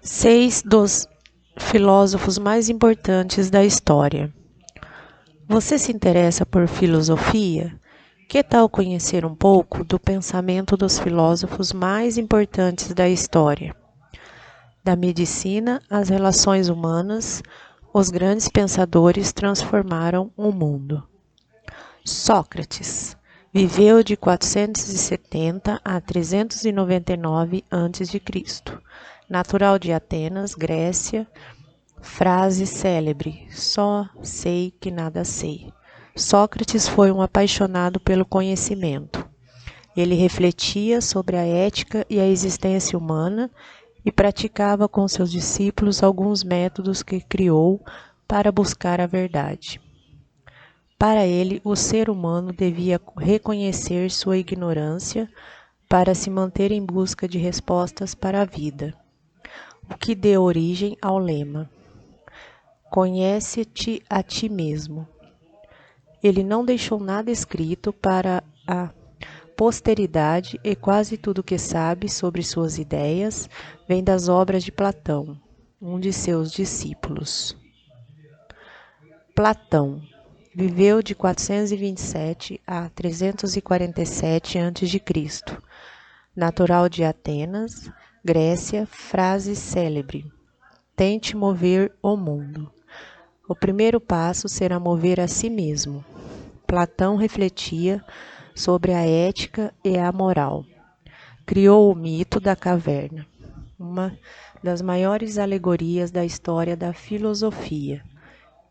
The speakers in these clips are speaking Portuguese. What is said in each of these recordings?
Seis dos filósofos mais importantes da história. Você se interessa por filosofia? Que tal conhecer um pouco do pensamento dos filósofos mais importantes da história? Da medicina às relações humanas, os grandes pensadores transformaram o mundo. Sócrates viveu de 470 a 399 a.C., natural de Atenas, Grécia. Frase célebre: só sei que nada sei. Sócrates foi um apaixonado pelo conhecimento. Ele refletia sobre a ética e a existência humana e praticava com seus discípulos alguns métodos que criou para buscar a verdade. Para ele, o ser humano devia reconhecer sua ignorância para se manter em busca de respostas para a vida, o que deu origem ao lema: conhece-te a ti mesmo. Ele não deixou nada escrito para a posteridade e quase tudo que sabe sobre suas ideias vem das obras de Platão, um de seus discípulos. Platão viveu de 427 a 347 a.C., natural de Atenas, Grécia. Frase célebre: tente mover o mundo. O primeiro passo será mover a si mesmo. Platão refletia sobre a ética e a moral. Criou o mito da caverna, uma das maiores alegorias da história da filosofia,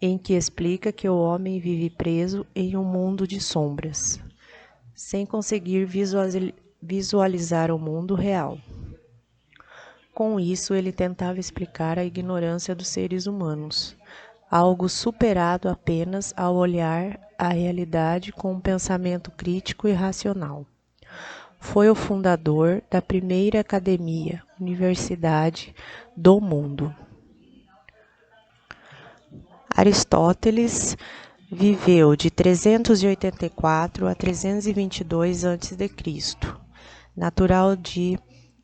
em que explica que o homem vive preso em um mundo de sombras, sem conseguir visualizar o mundo real. Com isso, ele tentava explicar a ignorância dos seres humanos, algo superado apenas ao olhar a realidade com um pensamento crítico e racional. Foi o fundador da primeira academia, universidade do mundo. Aristóteles viveu de 384 a 322 a.C., natural de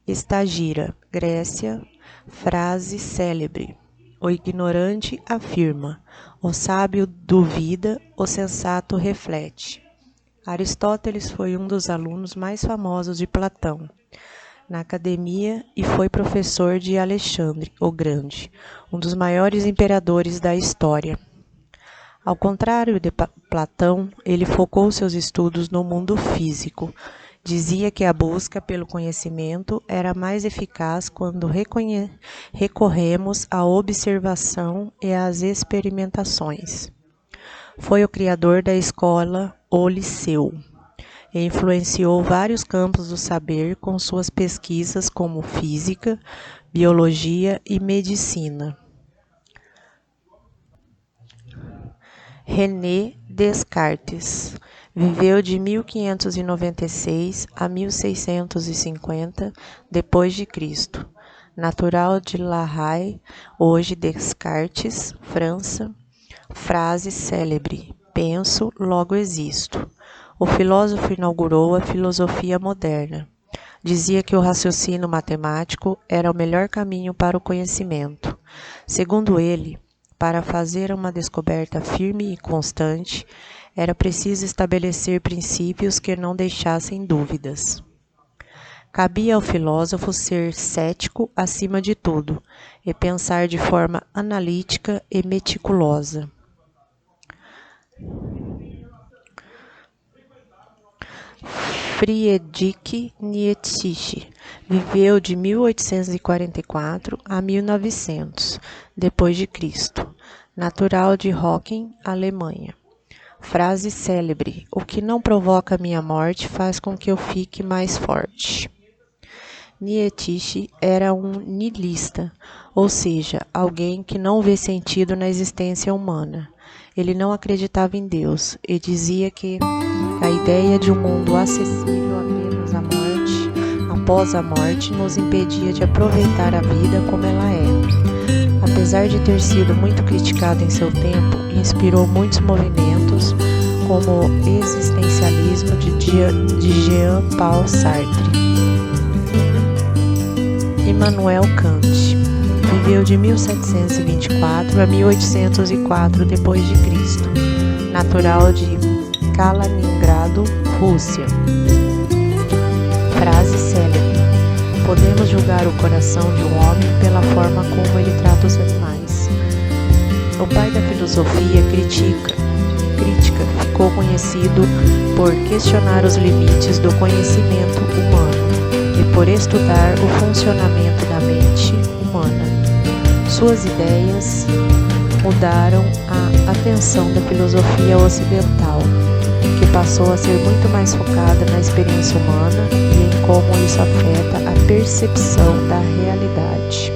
Estagira, Grécia. Frase célebre: o ignorante afirma, o sábio duvida, o sensato reflete. Aristóteles foi um dos alunos mais famosos de Platão na academia e foi professor de Alexandre o Grande, um dos maiores imperadores da história. Ao contrário de Platão, ele focou seus estudos no mundo físico. Dizia que a busca pelo conhecimento era mais eficaz quando recorremos à observação e às experimentações. Foi o criador da escola O Liceu e influenciou vários campos do saber com suas pesquisas como física, biologia e medicina. René Descartes viveu de 1596 a 1650 d.C., natural de La Haye, hoje Descartes, França. Frase célebre: penso, logo existo. O filósofo inaugurou a filosofia moderna. Dizia que o raciocínio matemático era o melhor caminho para o conhecimento. Segundo ele, para fazer uma descoberta firme e constante, era preciso estabelecer princípios que não deixassem dúvidas. Cabia ao filósofo ser cético acima de tudo e pensar de forma analítica e meticulosa. Friedrich Nietzsche viveu de 1844 a 1900 d.C., natural de Hocken, Alemanha. Frase célebre: o que não provoca minha morte faz com que eu fique mais forte. Nietzsche era um nihilista, ou seja, alguém que não vê sentido na existência humana. Ele não acreditava em Deus e dizia que a ideia de um mundo acessível apenas à morte, após a morte, nos impedia de aproveitar a vida como ela é. Apesar de ter sido muito criticado em seu tempo, inspirou muitos movimentos, como o existencialismo de Jean-Paul Sartre. Immanuel Kant viveu de 1724 a 1804 d.C., natural de Kaliningrado, Rússia. Frase célebre: podemos julgar o coração de um homem pela forma como ele trata os animais. O pai da filosofia crítica ficou conhecido por questionar os limites do conhecimento humano e por estudar o funcionamento da mente humana. Suas ideias mudaram a atenção da filosofia ocidental, que passou a ser muito mais focada na experiência humana e em como isso afeta a percepção da realidade.